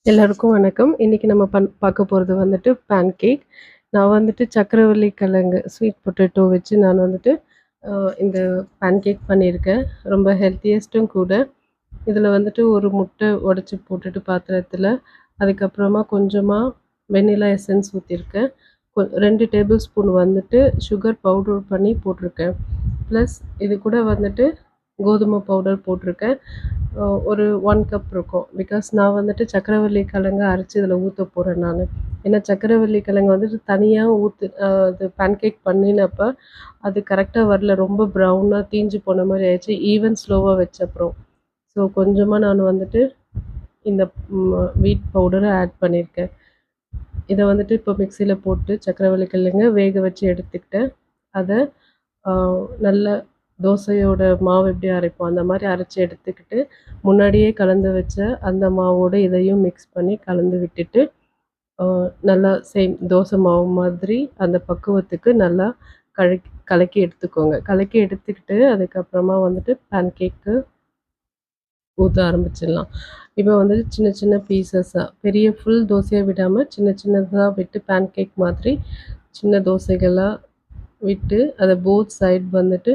எல்லாருக்கும் வணக்கம். இன்னைக்கு நம்ம பார்க்க போறது வந்துட்டு பேன்கேக். நான் வந்துட்டு சர்க்கரைவள்ளி கிழங்கு, ஸ்வீட் பொட்டேட்டோ வச்சு நான் வந்துட்டு அ இந்த பேன்கேக் பண்ணியிருக்கேன். ரொம்ப ஹெல்த்தியஸ்ட்டும் கூட. இதில வந்துட்டு ஒரு முட்டை உடைச்சு போட்டுட்டு பாத்திரத்தில, அதுக்கப்புறமா கொஞ்சமா வெண்ணிலா எசன்ஸ் ஊத்தியிருக்கேன். 2 டேபிள் ஸ்பூன் வந்துட்டு சுகர் பவுடர் பண்ணி போட்டிருக்கேன். ப்ளஸ் இது கூட வந்துட்டு கோதுமை பவுடர் போட்டிருக்கேன். ஒரு 1 கப் இருக்கும். பிகாஸ் நான் வந்துட்டு சர்க்கரைவள்ளி கிழங்க அரைச்சு இதில ஊத்த போறேன் நானு. ஏன்னா சர்க்கரைவள்ளி கிழங்கு வந்துட்டு தனியா அது பேன்கேக் பண்ணினப்ப, அது கரெக்ட்டா வரல. ரொம்ப ப்ரௌனா தீஞ்சு போன மாரி ஆயிடுச்சு. ஈவன் ஸ்லோவா வச்சப்புறம். ஸோ கொஞ்சமா நான் வந்துட்டு இந்த வீட் பவுடர ஆட் பண்ணியிருக்கேன். இத வந்துட்டு இப்போ மிக்ஸியில போட்டு சர்க்கரைவள்ளி கிழங்க வேக வச்சு எடுத்துக்கிட்டேன். அத அ நல்லா தோசையோட மாவு எப்படி அரைப்போம், அந்த மாரி அரைச்சு எடுத்துக்கிட்டு, முன்னாடியே கலந்து வச்ச அந்த மாவோட இதையும் மிக்ஸ் பண்ணி கலந்து விட்டுட்டு, அ நல்லா சேம் தோசை மாவு மாதிரி அந்த பக்குவத்துக்கு நல்லா கலக்கி எடுத்துக்கோங்க. கலக்கி எடுத்துக்கிட்டு, அதுக்கப்புறமா வந்துட்டு பேன்கேக்கு ஊத்த ஆரம்பிச்சிடலாம். இப்போ வந்து சின்ன சின்ன பீசஸா பெரிய ஃபுல் தோசையா விடாம, சின்ன சின்னதா விட்டு பேன்கேக் மாதிரி சின்ன தோசைகளா விட்டு, அத போத் சைட் வந்துட்டு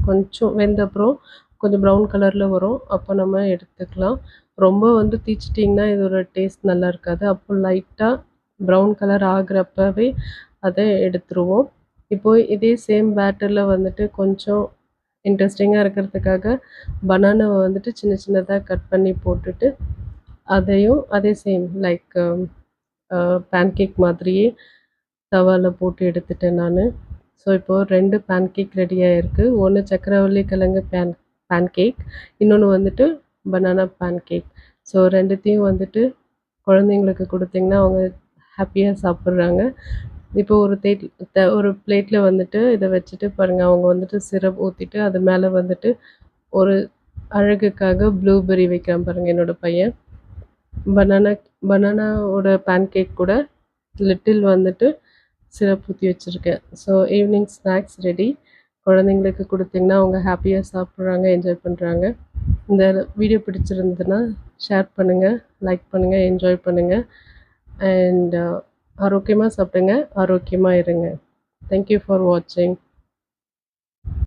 கொஞ்சம் வெந்த அப்புறம் கொஞ்சம் ப்ரவுன் கலர்ல வரும். அப்போ நம்ம எடுத்துக்கலாம். ரொம்ப வந்து தீச்சிட்டிங்கன்னா இதோட டேஸ்ட் நல்லா இருக்காது. அப்போ லைட்டா ப்ரவுன் கலர் ஆகுறப்பவே அத எடுத்துருவோம். இப்போ இதே சேம் பேட்டர்ல வந்துட்டு கொஞ்சம் இன்ட்ரெஸ்டிங்கா இருக்கிறதுக்காக பனானாவ வந்துட்டு சின்ன சின்னதா கட் பண்ணி போட்டுட்டு, அதையும் அதே சேம் லைக் பேன்கேக் மாதிரியே தவால போட்டு எடுத்துட்டேன் நானு. ஸோ இப்போ 2 பேன்கேக் ரெடியா இருக்கு. ஒண்ணு சர்க்கரைவள்ளி கிழங்கு பேன்கேக். இன்னொன்னு வந்துட்டு பனானா பேன்கேக். ஸோ 2த்தையும் வந்துட்டு குழந்தைங்களுக்கு குடுத்தீங்கன்னா, அவங்க ஹேப்பியா சாப்பிடுறாங்க. இப்போ ஒரு பிளேட்ல வந்துட்டு இத வச்சுட்டு பாருங்க, அவங்க வந்துட்டு சிரப் ஊத்திட்டு, அது மேல வந்துட்டு ஒரு அழகுக்காக ப்ளூபெர்ரி வைக்கிறான் பாருங்க என்னோட பையன். பனானா பனானாவோட பேன்கேக் கூட லிட்டில் வந்துட்டு சிரப் ஊத்தி வச்சிருக்கேன். So evening snacks ready. குழந்தைங்களுக்கு குடுத்தீங்கன்னா, அவங்க ஹேப்பியா சாப்பிடுறாங்க, என்ஜாய் பண்றாங்க. இந்த வீடியோ பிடிச்சிருந்ததுன்னா, ஷேர் பண்ணுங்க, லைக் பண்ணுங்க, என்ஜாய் பண்ணுங்க. அண்ட் ஆரோக்கியமா சாப்பிடுங்க, ஆரோக்கியமா இருங்க. தேங்க் யூ ஃபார் வாட்சிங்.